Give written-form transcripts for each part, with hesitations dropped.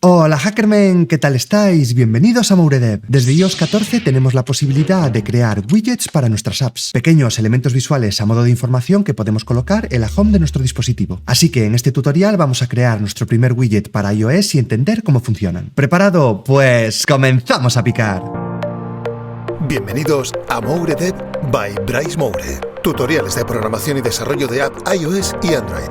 Hola Hackermen, ¿qué tal estáis? Bienvenidos a Mouredev. Desde iOS 14 tenemos la posibilidad de crear widgets para nuestras apps, pequeños elementos visuales a modo de información que podemos colocar en la home de nuestro dispositivo. Así que en este tutorial vamos a crear nuestro primer widget para iOS y entender cómo funcionan. ¿Preparado? Pues comenzamos a picar. Bienvenidos a Mouredev by Bryce Moure. Tutoriales de programación y desarrollo de app iOS y Android.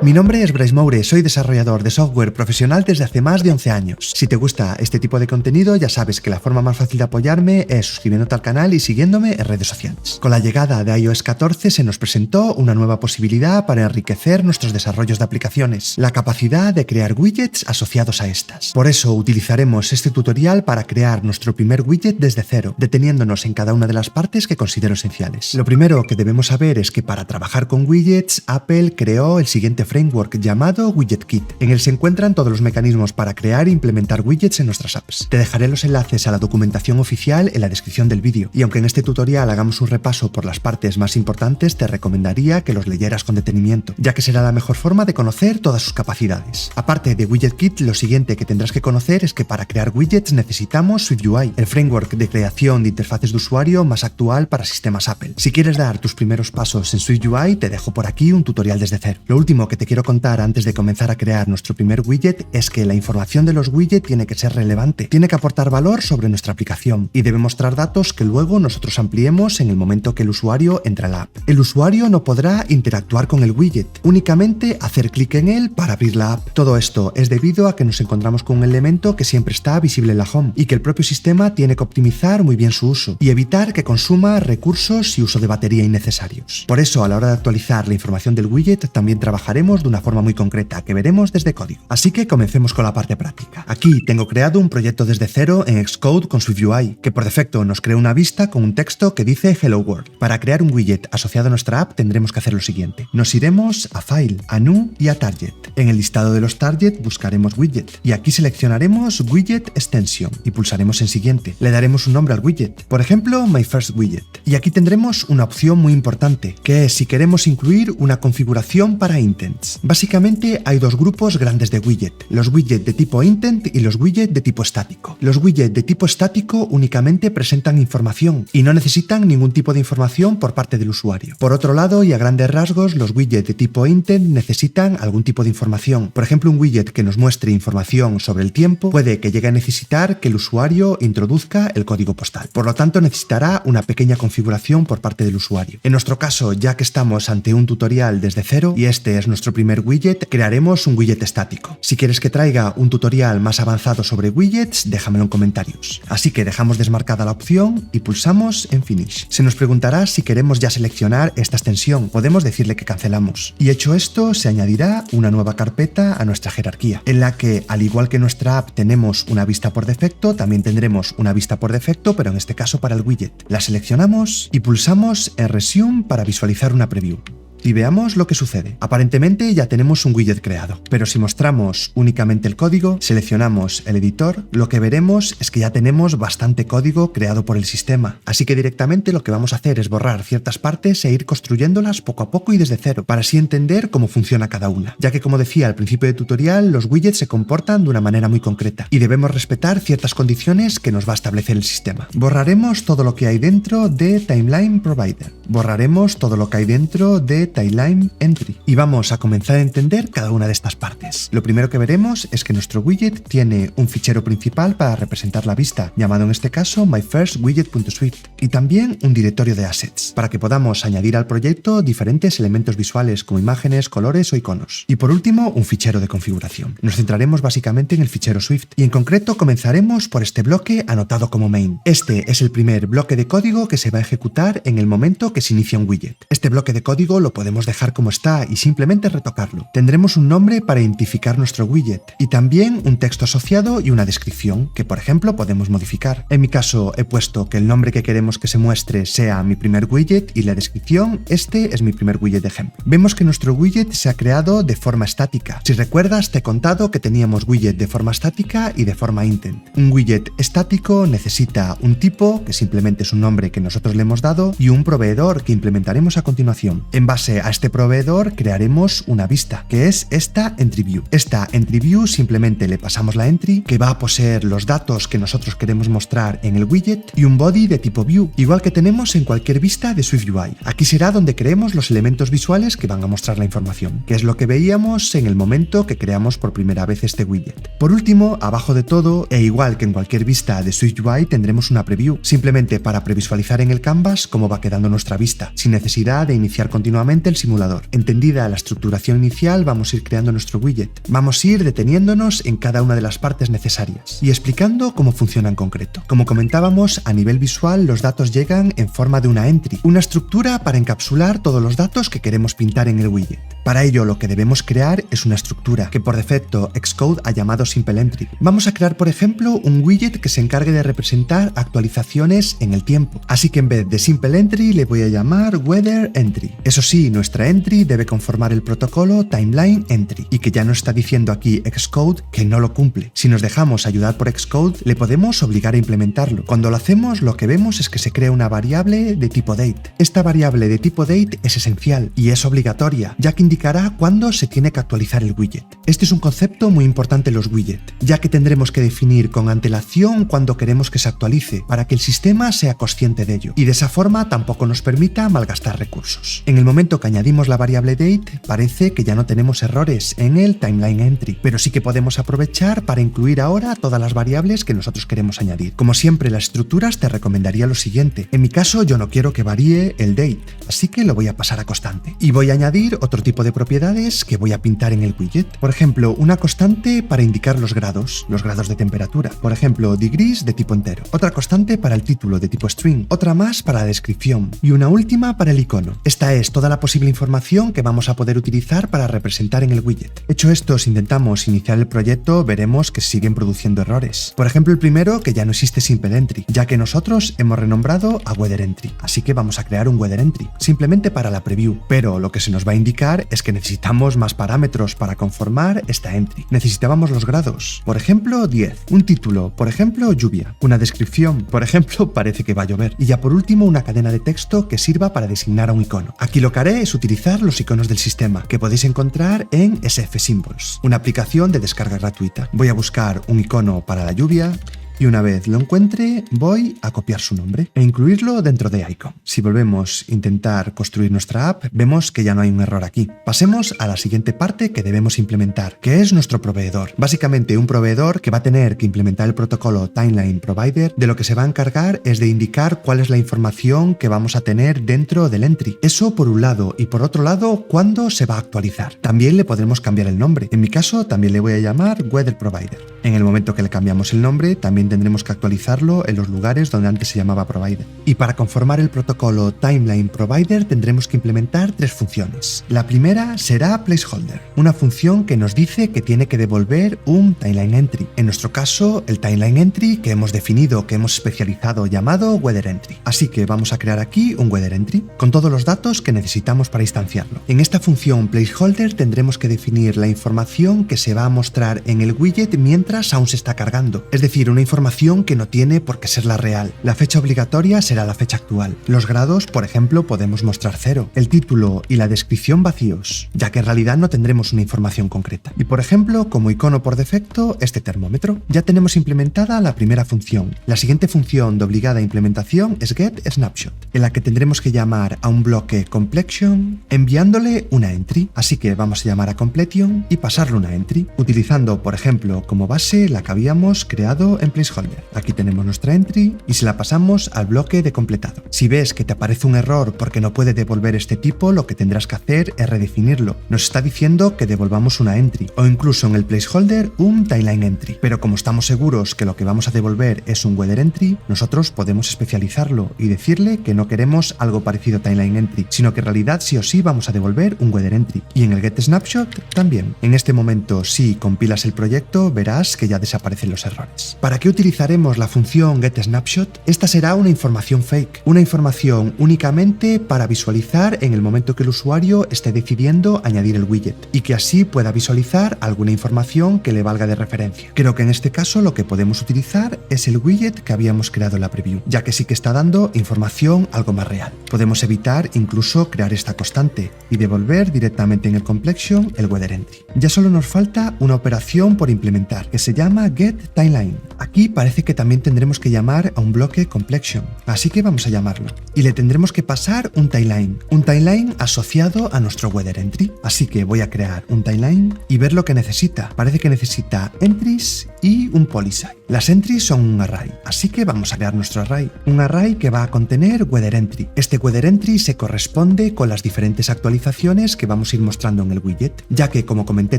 Mi nombre es Bryce Moure, soy desarrollador de software profesional desde hace más de 11 años. Si te gusta este tipo de contenido, ya sabes que la forma más fácil de apoyarme es suscribiéndote al canal y siguiéndome en redes sociales. Con la llegada de iOS 14 se nos presentó una nueva posibilidad para enriquecer nuestros desarrollos de aplicaciones, la capacidad de crear widgets asociados a estas. Por eso utilizaremos este tutorial para crear nuestro primer widget desde cero, deteniéndonos en cada una de las partes que considero esenciales. Lo primero que debemos saber es que para trabajar con widgets, Apple creó el siguiente framework llamado WidgetKit. En él se encuentran todos los mecanismos para crear e implementar widgets en nuestras apps. Te dejaré los enlaces a la documentación oficial en la descripción del vídeo, y aunque en este tutorial hagamos un repaso por las partes más importantes, te recomendaría que los leyeras con detenimiento, ya que será la mejor forma de conocer todas sus capacidades. Aparte de WidgetKit, lo siguiente que tendrás que conocer es que para crear widgets necesitamos SwiftUI, el framework de creación de interfaces de usuario más actual para sistemas Apple. Si quieres dar tus primeros pasos en SwiftUI, te dejo por aquí un tutorial desde cero. Lo último que te quiero contar antes de comenzar a crear nuestro primer widget es que la información de los widgets tiene que ser relevante, tiene que aportar valor sobre nuestra aplicación y debe mostrar datos que luego nosotros ampliemos en el momento que el usuario entra a la app. El usuario no podrá interactuar con el widget, únicamente hacer clic en él para abrir la app. Todo esto es debido a que nos encontramos con un elemento que siempre está visible en la home y que el propio sistema tiene que optimizar muy bien su uso y evitar que consuma recursos y uso de batería innecesarios. Por eso, a la hora de actualizar la información del widget, también trabajaremos de una forma muy concreta que veremos desde código. Así que comencemos con la parte práctica. Aquí tengo creado un proyecto desde cero en Xcode con SwiftUI, que por defecto nos crea una vista con un texto que dice Hello World. Para crear un widget asociado a nuestra app tendremos que hacer lo siguiente. Nos iremos a File, a New y a Target. En el listado de los Target buscaremos Widget y aquí seleccionaremos Widget Extension y pulsaremos en Siguiente. Le daremos un nombre al widget, por ejemplo My First Widget. Y aquí tendremos una opción muy importante, que es si queremos incluir una configuración para intents. Básicamente hay dos grupos grandes de widget, los widgets de tipo intent y los widgets de tipo estático. Los widgets de tipo estático únicamente presentan información y no necesitan ningún tipo de información por parte del usuario. Por otro lado, y a grandes rasgos, los widgets de tipo intent necesitan algún tipo de información. Por ejemplo, un widget que nos muestre información sobre el tiempo puede que llegue a necesitar que el usuario introduzca el código postal. Por lo tanto, necesitará una pequeña configuración por parte del usuario. En nuestro caso, ya que estamos ante un tutorial desde cero y este es nuestro primer widget, crearemos un widget estático. Si quieres que traiga un tutorial más avanzado sobre widgets, déjamelo en comentarios. Así que dejamos desmarcada la opción y pulsamos en Finish. Se nos preguntará si queremos ya seleccionar esta extensión. Podemos decirle que cancelamos. Y hecho esto, se añadirá una nueva carpeta a nuestra jerarquía, en la que, al igual que en nuestra app tenemos una vista por defecto, también tendremos una vista por defecto, pero en este caso para el widget. La seleccionamos y pulsamos en Resume para visualizar una preview. Y veamos lo que sucede. Aparentemente ya tenemos un widget creado, pero si mostramos únicamente el código, seleccionamos el editor, lo que veremos es que ya tenemos bastante código creado por el sistema. Así que directamente lo que vamos a hacer es borrar ciertas partes e ir construyéndolas poco a poco y desde cero, para así entender cómo funciona cada una. Ya que, como decía al principio del tutorial, los widgets se comportan de una manera muy concreta y debemos respetar ciertas condiciones que nos va a establecer el sistema. Borraremos todo lo que hay dentro de Timeline Provider. Borraremos todo lo que hay dentro de Timeline Entry y vamos a comenzar a entender cada una de estas partes. Lo primero que veremos es que nuestro widget tiene un fichero principal para representar la vista, llamado en este caso myfirstwidget.swift, y también un directorio de assets, para que podamos añadir al proyecto diferentes elementos visuales como imágenes, colores o iconos. Y por último, un fichero de configuración. Nos centraremos básicamente en el fichero Swift y en concreto comenzaremos por este bloque anotado como main. Este es el primer bloque de código que se va a ejecutar en el momento que se inicia un widget. Este bloque de código lo podemos dejar como está y simplemente retocarlo. Tendremos un nombre para identificar nuestro widget y también un texto asociado y una descripción que, por ejemplo, podemos modificar. En mi caso he puesto que el nombre que queremos que se muestre sea mi primer widget y la descripción este es mi primer widget de ejemplo. Vemos que nuestro widget se ha creado de forma estática. Si recuerdas, te he contado que teníamos widget de forma estática y de forma intent. Un widget estático necesita un tipo, que simplemente es un nombre que nosotros le hemos dado, y un proveedor que implementaremos a continuación. En base base a este proveedor crearemos una vista, que es esta Entry View. Esta Entry View simplemente le pasamos la entry, que va a poseer los datos que nosotros queremos mostrar en el widget, y un body de tipo View, igual que tenemos en cualquier vista de SwiftUI. Aquí será donde creemos los elementos visuales que van a mostrar la información, que es lo que veíamos en el momento que creamos por primera vez este widget. Por último, abajo de todo, e igual que en cualquier vista de SwiftUI, tendremos una preview, simplemente para previsualizar en el canvas cómo va quedando nuestra vista, sin necesidad de iniciar continuamente el simulador. Entendida la estructuración inicial, vamos a ir creando nuestro widget. Vamos a ir deteniéndonos en cada una de las partes necesarias y explicando cómo funciona en concreto. Como comentábamos, a nivel visual los datos llegan en forma de una entry, una estructura para encapsular todos los datos que queremos pintar en el widget. Para ello lo que debemos crear es una estructura que por defecto Xcode ha llamado Simple Entry. Vamos a crear por ejemplo un widget que se encargue de representar actualizaciones en el tiempo, así que en vez de Simple Entry le voy a llamar Weather Entry. Eso sí, nuestra entry debe conformar el protocolo Timeline Entry, y que ya nos está diciendo aquí Xcode que no lo cumple. Si nos dejamos ayudar por Xcode, le podemos obligar a implementarlo. Cuando lo hacemos, lo que vemos es que se crea una variable de tipo date. Esta variable de tipo date es esencial y es obligatoria, ya que indicará cuándo se tiene que actualizar el widget. Este es un concepto muy importante en los widgets, ya que tendremos que definir con antelación cuándo queremos que se actualice, para que el sistema sea consciente de ello, y de esa forma tampoco nos permita malgastar recursos. En el momento que añadimos la variable date, parece que ya no tenemos errores en el Timeline Entry, pero sí que podemos aprovechar para incluir ahora todas las variables que nosotros queremos añadir. Como siempre, las estructuras te recomendaría lo siguiente. En mi caso, yo no quiero que varíe el date, así que lo voy a pasar a constante. Y voy a añadir otro tipo de propiedades que voy a pintar en el widget. Por ejemplo, una constante para indicar los grados de temperatura. Por ejemplo, degrees de tipo entero. Otra constante para el título de tipo string. Otra más para la descripción. Y una última para el icono. Esta es toda la posible información que vamos a poder utilizar para representar en el widget. Hecho esto, si intentamos iniciar el proyecto, veremos que siguen produciendo errores. Por ejemplo, el primero, que ya no existe Simple Entry, ya que nosotros hemos renombrado a Weather Entry. Así que vamos a crear un Weather Entry, simplemente para la preview. Pero lo que se nos va a indicar es que necesitamos más parámetros para conformar esta entry. Necesitábamos los grados, por ejemplo 10, un título, por ejemplo lluvia, una descripción, por ejemplo parece que va a llover, y ya por último una cadena de texto que sirva para designar a un icono. Aquí lo que haré es utilizar los iconos del sistema, que podéis encontrar en SF Symbols, una aplicación de descarga gratuita. Voy a buscar un icono para la lluvia, y una vez lo encuentre, voy a copiar su nombre e incluirlo dentro de Icon. Si volvemos a intentar construir nuestra app, vemos que ya no hay un error aquí. Pasemos a la siguiente parte que debemos implementar, que es nuestro proveedor. Básicamente un proveedor que va a tener que implementar el protocolo Timeline Provider. De lo que se va a encargar es de indicar cuál es la información que vamos a tener dentro del entry. Eso por un lado, y por otro lado, cuándo se va a actualizar. También le podremos cambiar el nombre. En mi caso, también le voy a llamar Weather Provider. En el momento que le cambiamos el nombre, también tendremos que actualizarlo en los lugares donde antes se llamaba Provider. Y para conformar el protocolo Timeline Provider tendremos que implementar tres funciones. La primera será Placeholder, una función que nos dice que tiene que devolver un Timeline Entry. En nuestro caso, el Timeline Entry que hemos definido, que hemos especializado llamado Weather Entry. Así que vamos a crear aquí un Weather Entry con todos los datos que necesitamos para instanciarlo. En esta función Placeholder tendremos que definir la información que se va a mostrar en el widget mientras aún se está cargando, es decir, una información que no tiene por qué ser la real. La fecha obligatoria será la fecha actual. Los grados, por ejemplo, podemos mostrar 0. El título y la descripción vacíos, ya que en realidad no tendremos una información concreta. Y por ejemplo, como icono por defecto, este termómetro. Ya tenemos implementada la primera función. La siguiente función de obligada implementación es getSnapshot, en la que tendremos que llamar a un bloque completion enviándole una entry. Así que vamos a llamar a completion y pasarle una entry, utilizando, por ejemplo, como base la que habíamos creado en Placeholder. Aquí tenemos nuestra entry y se la pasamos al bloque de completado. Si ves que te aparece un error porque no puede devolver este tipo, lo que tendrás que hacer es redefinirlo. Nos está diciendo que devolvamos una entry o incluso en el Placeholder un Timeline Entry. Pero como estamos seguros que lo que vamos a devolver es un Weather Entry, nosotros podemos especializarlo y decirle que no queremos algo parecido a Timeline Entry, sino que en realidad sí o sí vamos a devolver un Weather Entry. Y en el getSnapshot también. En este momento, si compilas el proyecto, verás es que ya desaparecen los errores. ¿Para qué utilizaremos la función getSnapshot? Esta será una información fake, una información únicamente para visualizar en el momento que el usuario esté decidiendo añadir el widget y que así pueda visualizar alguna información que le valga de referencia. Creo que en este caso lo que podemos utilizar es el widget que habíamos creado en la preview, ya que sí que está dando información algo más real. Podemos evitar incluso crear esta constante y devolver directamente en el complexion el weather entry. Ya solo nos falta una operación por implementar que se llama getTimeline. Aquí parece que también tendremos que llamar a un bloque complexion, así que vamos a llamarlo. Y le tendremos que pasar un timeline asociado a nuestro weather entry. Así que voy a crear un timeline y ver lo que necesita. Parece que necesita entries y un policy. Las entries son un array, así que vamos a crear nuestro array. Un array que va a contener weather entry. Este weather entry se corresponde con las diferentes actualizaciones que vamos a ir mostrando en el widget, ya que, como comenté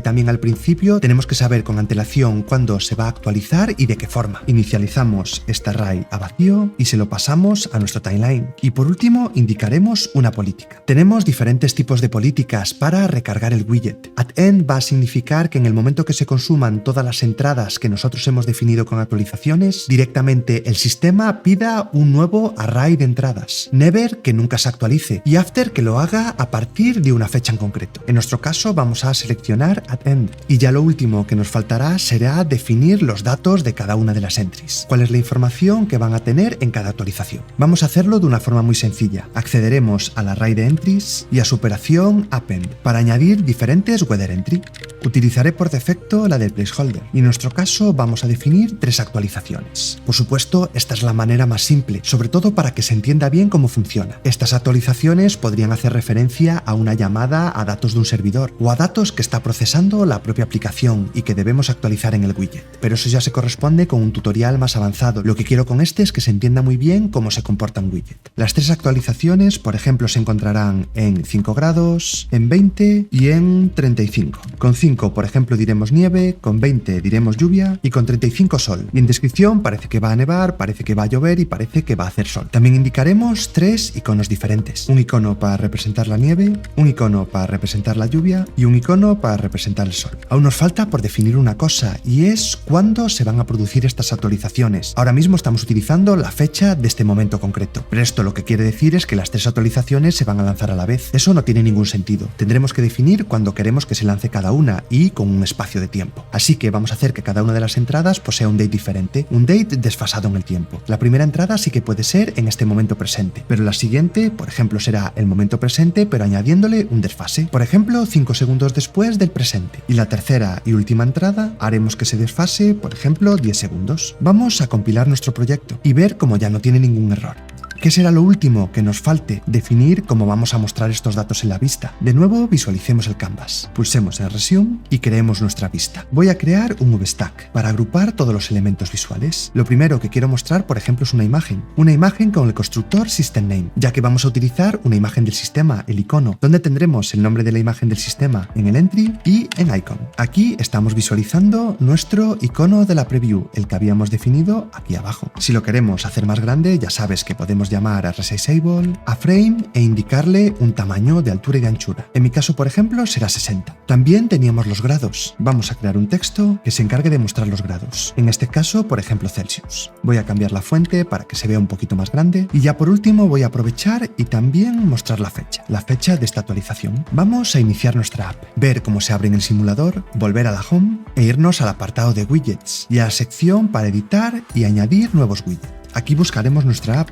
también al principio, tenemos que saber con antelación cuándo se va a actualizar y de qué forma. Inicializamos este array a vacío y se lo pasamos a nuestro timeline. Y por último, indicaremos una política. Tenemos diferentes tipos de políticas para recargar el widget. At_end va a significar que en el momento que se consuman todas las entradas que nosotros hemos definido con actualizaciones, directamente el sistema pida un nuevo array de entradas. Never, que nunca se actualice, y after, que lo haga a partir de una fecha en concreto. En nuestro caso vamos a seleccionar at_end. Y ya lo último que nos faltará será definir los datos de cada una de las entries. ¿Cuál es la información que van a tener en cada actualización? Vamos a hacerlo de una forma muy sencilla. Accederemos al array de entries y a su operación append para añadir diferentes weather entry. Utilizaré por defecto la del placeholder y en nuestro caso vamos a definir 3 actualizaciones. Por supuesto, esta es la manera más simple, sobre todo para que se entienda bien cómo funciona. Estas actualizaciones podrían hacer referencia a una llamada a datos de un servidor o a datos que está procesando la propia aplicación y que debemos actualizar en el widget. Pero eso ya se corresponde con un tutorial más avanzado. Lo que quiero con este es que se entienda muy bien cómo se comporta un widget. Las 3 actualizaciones, por ejemplo, se encontrarán en 5 grados, en 20 y en 35. Con 5, por ejemplo, diremos nieve, con 20 diremos lluvia y con 35 sol. Y en descripción parece que va a nevar, parece que va a llover y parece que va a hacer sol. También indicaremos 3 iconos diferentes. Un icono para representar la nieve, un icono para representar la lluvia y un icono para representar el sol. Aún nos falta por definir una cosa y es cuándo se van a producir estas actualizaciones. Ahora mismo estamos utilizando la fecha de este momento concreto, pero esto lo que quiere decir es que las 3 actualizaciones se van a lanzar a la vez. Eso no tiene ningún sentido. Tendremos que definir cuándo queremos que se lance cada una y con un espacio de tiempo. Así que vamos a hacer que cada una de las entradas posea un date diferente, un date desfasado en el tiempo. La primera entrada sí que puede ser en este momento presente, pero la siguiente, por ejemplo, será el momento presente pero añadiéndole un desfase. Por ejemplo, 5 segundos después del presente. Y la tercera y última entrada haremos que se desfase, por ejemplo, 10 segundos. Vamos a compilar nuestro proyecto y ver cómo ya no tiene ningún error. ¿Qué será lo último que nos falte? Definir cómo vamos a mostrar estos datos en la vista. De nuevo, visualicemos el canvas. Pulsemos en Resume y creemos nuestra vista. Voy a crear un VStack para agrupar todos los elementos visuales. Lo primero que quiero mostrar, por ejemplo, es una imagen con el constructor SystemName, ya que vamos a utilizar una imagen del sistema, el icono, donde tendremos el nombre de la imagen del sistema en el entry y en icon. Aquí estamos visualizando nuestro icono de la preview, el que habíamos definido aquí abajo. Si lo queremos hacer más grande, ya sabes que podemos llamar a resizable, a frame e indicarle un tamaño de altura y de anchura. En mi caso, por ejemplo, será 60. También teníamos los grados. Vamos a crear un texto que se encargue de mostrar los grados. En este caso, por ejemplo, Celsius. Voy a cambiar la fuente para que se vea un poquito más grande y ya por último voy a aprovechar y también mostrar la fecha de esta actualización. Vamos a iniciar nuestra app, ver cómo se abre en el simulador, volver a la home e irnos al apartado de widgets y a la sección para editar y añadir nuevos widgets. Aquí buscaremos nuestra app.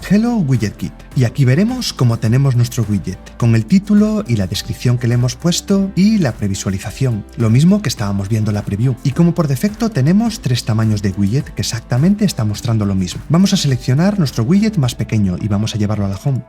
Hello Widget Kit. Y aquí veremos cómo tenemos nuestro widget, con el título y la descripción que le hemos puesto y la previsualización, lo mismo que estábamos viendo en la preview. Y como por defecto tenemos 3 tamaños de widget que exactamente están mostrando lo mismo. Vamos a seleccionar nuestro widget más pequeño y vamos a llevarlo a la home.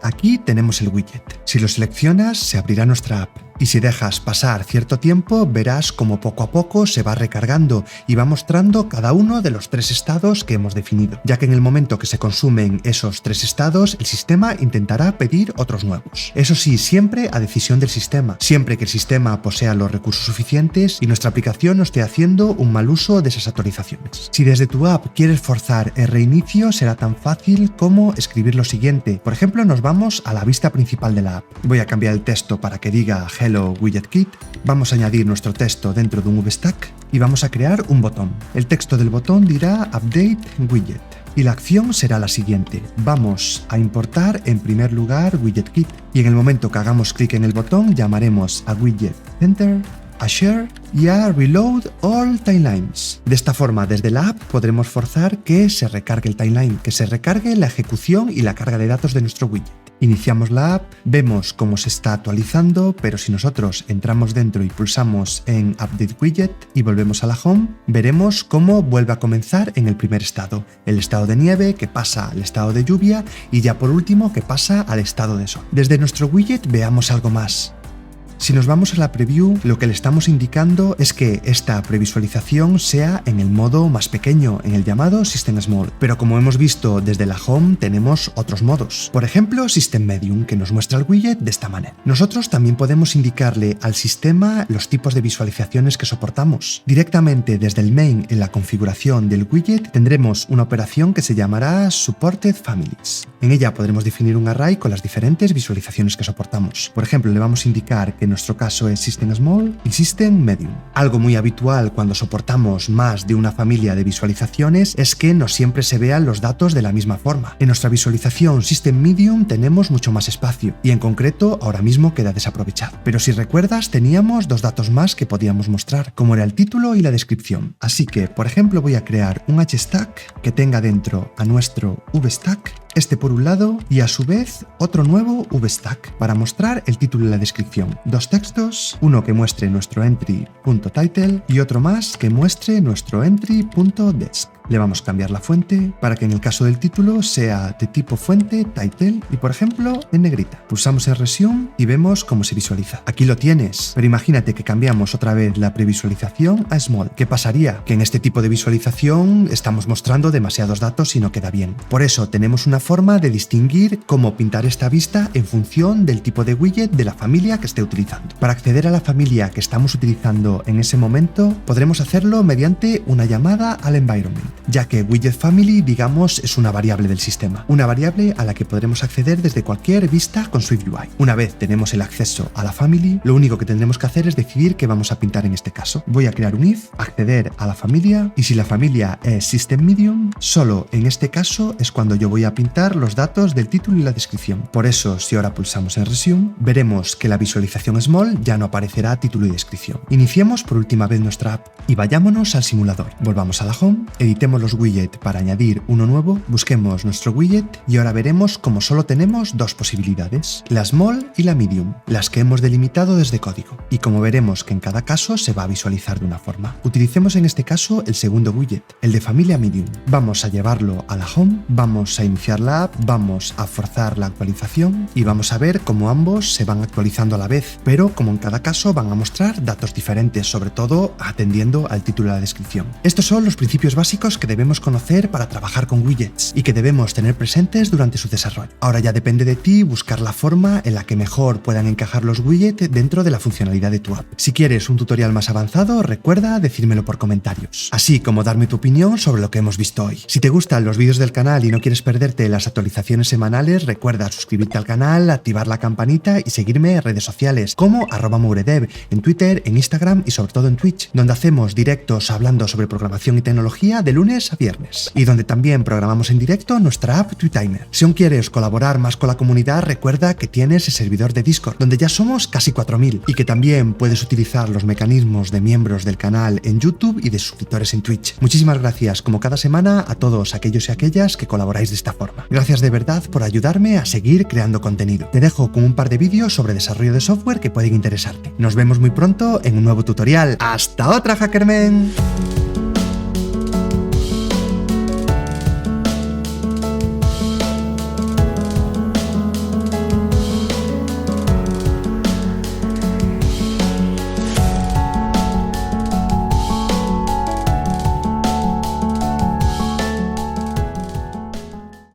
Aquí tenemos el widget. Si lo seleccionas, se abrirá nuestra app. Y si dejas pasar cierto tiempo, verás como poco a poco se va recargando y va mostrando cada uno de los 3 estados que hemos definido, ya que en el momento que se consumen esos 3 estados, el sistema intentará pedir otros nuevos. Eso sí, siempre a decisión del sistema, siempre que el sistema posea los recursos suficientes y nuestra aplicación no esté haciendo un mal uso de esas actualizaciones. Si desde tu app quieres forzar el reinicio, será tan fácil como escribir lo siguiente. Por ejemplo, nos vamos a la vista principal de la app. Voy a cambiar el texto para que diga Hello Widget Kit, vamos a añadir nuestro texto dentro de un VStack y vamos a crear un botón. El texto del botón dirá Update Widget. Y la acción será la siguiente. Vamos a importar en primer lugar WidgetKit y en el momento que hagamos clic en el botón llamaremos a Widget Center, a Share y a Reload All Timelines. De esta forma, desde la app podremos forzar que se recargue el timeline, que se recargue la ejecución y la carga de datos de nuestro widget. Iniciamos la app, vemos cómo se está actualizando, pero si nosotros entramos dentro y pulsamos en Update Widget y volvemos a la Home, veremos cómo vuelve a comenzar en el primer estado, el estado de nieve que pasa al estado de lluvia y ya por último que pasa al estado de sol. Desde nuestro widget veamos algo más. Si nos vamos a la preview, lo que le estamos indicando es que esta previsualización sea en el modo más pequeño, en el llamado System Small. Pero como hemos visto desde la Home, tenemos otros modos. Por ejemplo, System Medium, que nos muestra el widget de esta manera. Nosotros también podemos indicarle al sistema los tipos de visualizaciones que soportamos. Directamente desde el main en la configuración del widget tendremos una operación que se llamará Supported Families. En ella podremos definir un array con las diferentes visualizaciones que soportamos. Por ejemplo, le vamos a indicar que en nuestro caso es System Small y System Medium. Algo muy habitual cuando soportamos más de una familia de visualizaciones es que no siempre se vean los datos de la misma forma. En nuestra visualización System Medium tenemos mucho más espacio y en concreto ahora mismo queda desaprovechado. Pero si recuerdas teníamos dos datos más que podíamos mostrar, como era el título y la descripción. Así que, por ejemplo, voy a crear un HStack que tenga dentro a nuestro VStack, este por un lado, y a su vez otro nuevo VStack para mostrar el título y la descripción. Dos textos, uno que muestre nuestro entry.title y otro más que muestre nuestro entry.desk. Le vamos a cambiar la fuente para que en el caso del título sea de tipo fuente title y por ejemplo en negrita. Pulsamos en Resume y vemos cómo se visualiza. Aquí lo tienes, pero imagínate que cambiamos otra vez la previsualización a small. ¿Qué pasaría? Que en este tipo de visualización estamos mostrando demasiados datos y no queda bien. Por eso tenemos una forma de distinguir cómo pintar esta vista en función del tipo de widget de la familia que esté utilizando. Para acceder a la familia que estamos utilizando en ese momento, podremos hacerlo mediante una llamada al environment, ya que Widget Family, digamos, es una variable del sistema, una variable a la que podremos acceder desde cualquier vista con SwiftUI. Una vez tenemos el acceso a la Family, lo único que tendremos que hacer es decidir qué vamos a pintar en este caso. Voy a crear un if, acceder a la familia, y si la familia es System Medium, solo en este caso es cuando yo voy a pintar los datos del título y la descripción. Por eso, si ahora pulsamos en Resume, veremos que la visualización Small ya no aparecerá título y descripción. Iniciemos por última vez nuestra app y vayámonos al simulador. Volvamos a la Home, editemos los widgets para añadir uno nuevo, busquemos nuestro widget y ahora veremos como solo tenemos dos posibilidades, la Small y la Medium, las que hemos delimitado desde código. Y como veremos que en cada caso se va a visualizar de una forma. Utilicemos en este caso el segundo widget, el de familia Medium. Vamos a llevarlo a la Home, vamos a iniciar la app, vamos a forzar la actualización y vamos a ver cómo ambos se van actualizando a la vez, pero como en cada caso van a mostrar datos diferentes, sobre todo atendiendo al título y la descripción. Estos son los principios básicos que debemos conocer para trabajar con widgets y que debemos tener presentes durante su desarrollo. Ahora ya depende de ti buscar la forma en la que mejor puedan encajar los widgets dentro de la funcionalidad de tu app. Si quieres un tutorial más avanzado, recuerda decírmelo por comentarios, así como darme tu opinión sobre lo que hemos visto hoy. Si te gustan los vídeos del canal y no quieres perderte las actualizaciones semanales, recuerda suscribirte al canal, activar la campanita y seguirme en redes sociales como @mouredev, en Twitter, en Instagram y sobre todo en Twitch, donde hacemos directos hablando sobre programación y tecnología de lunes a viernes, y donde también programamos en directo nuestra app TweetTimer. Si aún quieres colaborar más con la comunidad, recuerda que tienes el servidor de Discord, donde ya somos casi 4000, y que también puedes utilizar los mecanismos de miembros del canal en YouTube y de suscriptores en Twitch. Muchísimas gracias, como cada semana, a todos aquellos y aquellas que colaboráis de esta forma. Gracias de verdad por ayudarme a seguir creando contenido. Te dejo con un par de vídeos sobre desarrollo de software que pueden interesarte. Nos vemos muy pronto en un nuevo tutorial. ¡Hasta otra, Hackermen!